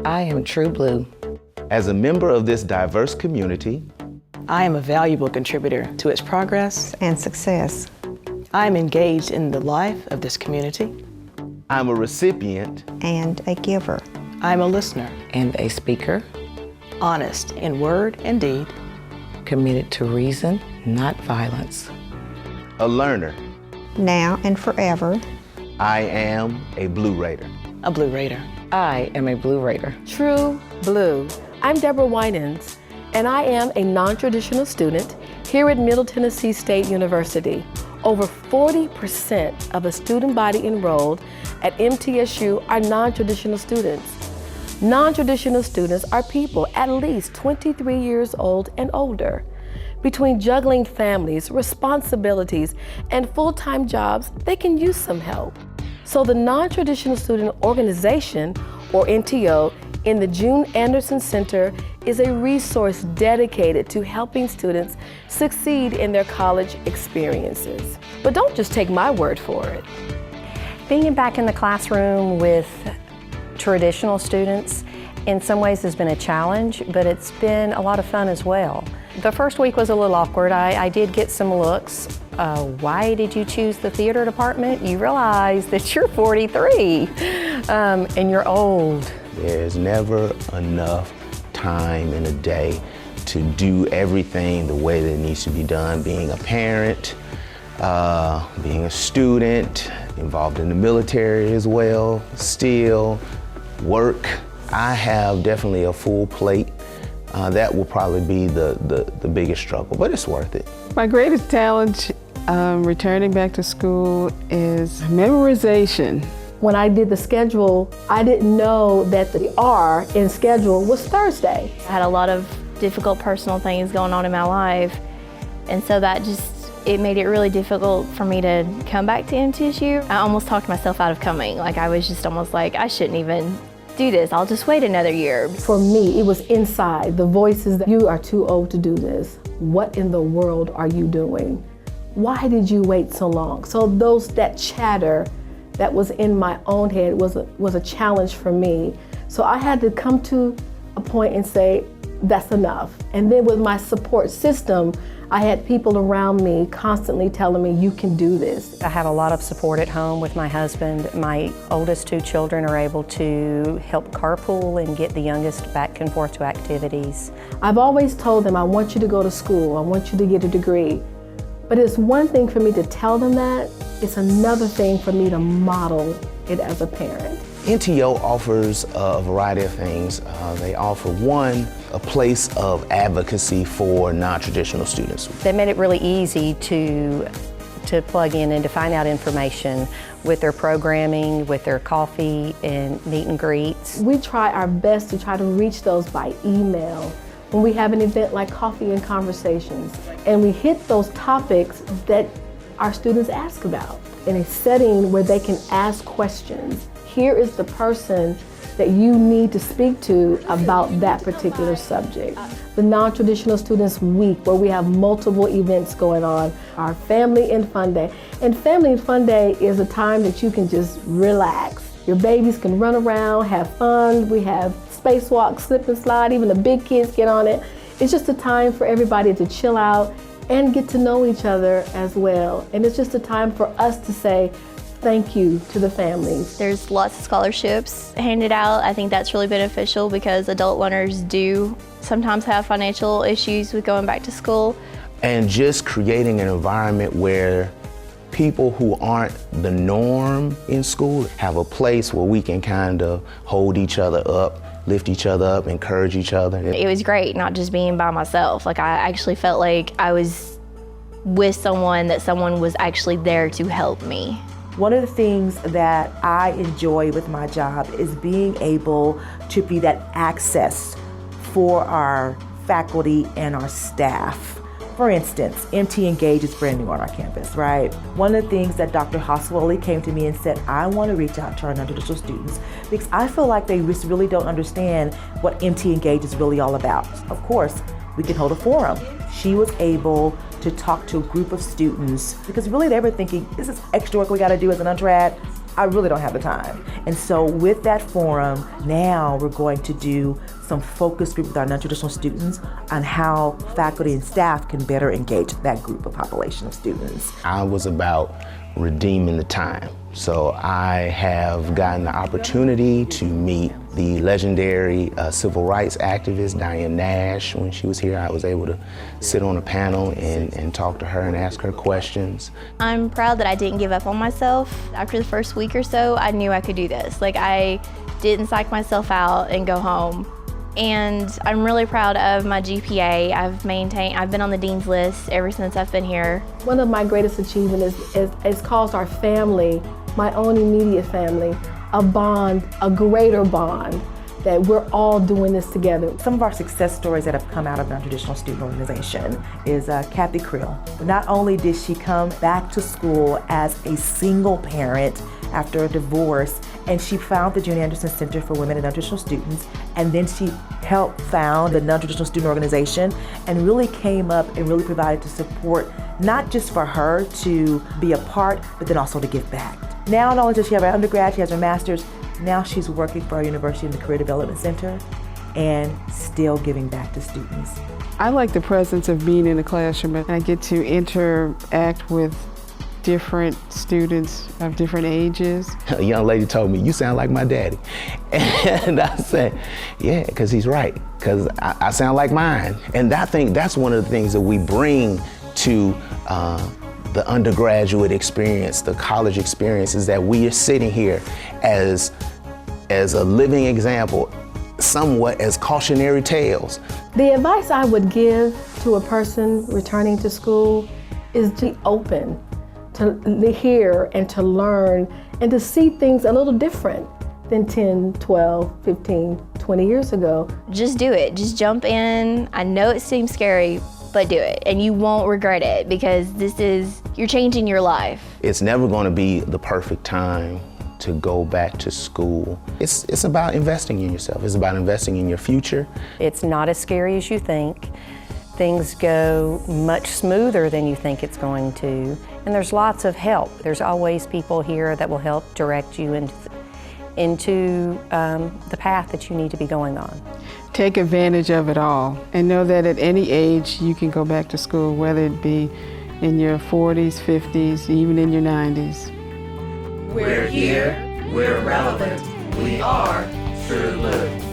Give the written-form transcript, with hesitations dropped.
I am true blue. As a member of this diverse community, I am a valuable contributor to its progress and success. I am engaged in the life of this community. I'm a recipient And a giver. I'm a listener, And a speaker, honest in word and deed, committed to reason, not violence. a learner. Now and forever. I am a Blue Raider. a Blue Raider. I am a Blue Raider. True Blue. I'm Deborah Winans, and I am a non-traditional student here at Middle Tennessee State University. Over 40% of the student body enrolled at MTSU are non-traditional students. Non-traditional students are people at least 23 years old and older. Between juggling families, responsibilities, and full-time jobs, they can use some help. So the Non-Traditional Student Organization, or NTO, in the June Anderson Center is a resource dedicated to helping students succeed in their college experiences. But don't just take my word for it. Being back in the classroom with traditional students in some ways has been a challenge, but it's been a lot of fun as well. The first week was a little awkward. I did get some looks. Why did you choose the theater department? You realize that you're 43 and you're old. There's never enough time in a day to do everything the way that it needs to be done. Being a parent, being a student, involved in the military as well, still work. I have definitely a full plate. That will probably be the biggest struggle, but it's worth it. My greatest challenge returning back to school is memorization. When I did the schedule, I didn't know that the R in schedule was Thursday. I had a lot of difficult personal things going on in my life, and so it made it really difficult for me to come back to MTSU. I almost talked myself out of coming. Like, I was just almost like, I shouldn't even do this. I'll just wait another year. For me, it was inside, the voices that you are too old to do this. What in the world are you doing? Why did you wait so long? So that chatter that was in my own head was a challenge for me. So I had to come to a point and say, that's enough. And then with my support system, I had people around me constantly telling me, you can do this. I have a lot of support at home with my husband. My oldest two children are able to help carpool and get the youngest back and forth to activities. I've always told them, I want you to go to school, I want you to get a degree. But it's one thing for me to tell them that, it's another thing for me to model it as a parent. NTO offers a variety of things. They offer, one, a place of advocacy for non-traditional students. They made it really easy to plug in and to find out information with their programming, with their coffee and meet and greets. We try our best to try to reach those by email when we have an event like Coffee and Conversations. And we hit those topics that our students ask about in a setting where they can ask questions. Here is the person that you need to speak to about that particular subject. The Non-Traditional Students Week, where we have multiple events going on. Our Family and Fun Day. And Family and Fun Day is a time that you can just relax. Your babies can run around, have fun. We have spacewalk, slip and slide, even the big kids get on it. It's just a time for everybody to chill out and get to know each other as well. And it's just a time for us to say thank you to the families. There's lots of scholarships handed out. I think that's really beneficial because adult learners do sometimes have financial issues with going back to school. And just creating an environment where people who aren't the norm in school have a place where we can kind of hold each other up, lift each other up, encourage each other. It was great not just being by myself. Like, I actually felt like I was with someone, that someone was actually there to help me. One of the things that I enjoy with my job is being able to be that access for our faculty and our staff. For instance, MT Engage is brand new on our campus, right? One of the things that Dr. Hoswally came to me and said, I want to reach out to our non-traditional students because I feel like they just really don't understand what MT Engage is really all about. Of course, we can hold a forum. She was able to talk to a group of students because really they were thinking, this is extra work we got to do as an undergrad. I really don't have the time. And so with that forum, now we're going to do some focus group with our non-traditional students on how faculty and staff can better engage that group of population of students. I was about redeeming the time. So I have gotten the opportunity to meet the legendary civil rights activist Diane Nash. When she was here, I was able to sit on a panel and talk to her and ask her questions. I'm proud that I didn't give up on myself. After the first week or so, I knew I could do this. Like, I didn't psych myself out and go home. And I'm really proud of my GPA. I've been on the dean's list ever since I've been here. One of my greatest achievements is caused our family, my own immediate family, a bond, a greater bond, that we're all doing this together. Some of our success stories that have come out of non-traditional student organization is Kathy Creel. Not only did she come back to school as a single parent after a divorce, and she found the Junior Anderson Center for Women and Non-Traditional Students, and then she helped found the Non-Traditional Student Organization and really came up and really provided the support, not just for her to be a part, but then also to give back. Now, not only does she have her undergrad, she has her master's, now she's working for our university in the Career Development Center and still giving back to students. I like the presence of being in the classroom, and I get to interact with different students of different ages. A young lady told me, "You sound like my daddy." And I said, yeah, because he's right, because I sound like mine. And I think that's one of the things that we bring to the undergraduate experience, the college experience, is that we are sitting here as a living example, somewhat as cautionary tales. The advice I would give to a person returning to school is to be open, to hear and to learn and to see things a little different than 10, 12, 15, 20 years ago. Just do it, just jump in. I know it seems scary, but do it, and you won't regret it, because you're changing your life. It's never going to be the perfect time to go back to school. It's about investing in yourself. It's about investing in your future. It's not as scary as you think. Things go much smoother than you think it's going to, and there's lots of help. There's always people here that will help direct you into the path that you need to be going on. Take advantage of it all, and know that at any age you can go back to school, whether it be in your 40s, 50s, even in your 90s. We're here, we're relevant, we are True Blue.